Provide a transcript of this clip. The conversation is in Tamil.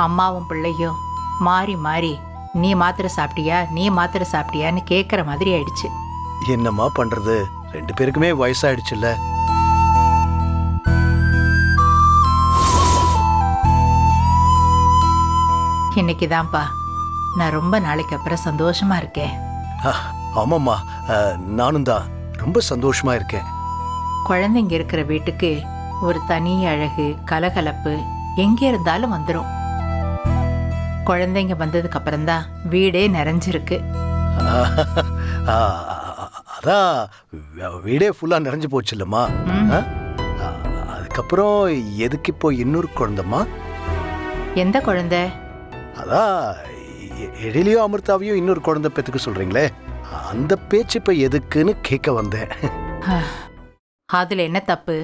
அம்மாவும் பிள்ளையும் மாறி மாறி நீ மாத்திரை சாப்பிட்டியா நீ மாத்திரை சாப்பிட்டியான்னு கேட்குற மாதிரி ஆயிடுச்சு. என்னம்மா பண்றது, 2 பேருக்குமே வயசாயிடுச்சுல்ல. இன்னைக்குதான்ப்பா நான் ரொம்ப நாளைக்கு அப்புறம் சந்தோஷமா இருக்கேன். ஆமாம்மா, நானும் தான் ரொம்ப சந்தோஷமா இருக்கேன். குழந்தைங்க இருக்கிற வீட்டுக்கு ஒரு தனி அழகு கலகலப்பு எங்கே இருந்தாலும் வந்துடும். குழந்தைங்க வந்ததுக்கு அப்புறம்தான் வீடே நிறைஞ்சிருக்கு. அதான் வீடே ஃபுல்லா நிறைஞ்சு போச்சு இல்லம்மா. அதுக்கப்புறம் எதுக்கு இப்போ இன்னொரு குழந்தைம்மா? எந்த குழந்தை? அதான் எழிலையும் அமிர்தாவையும் இன்னொரு குழந்தை பெற்றுக்க சொல்றீங்களே, அந்த பேச்சு இப்ப எதுக்குன்னு கேட்க வந்தேன். அதுல என்ன தப்பு?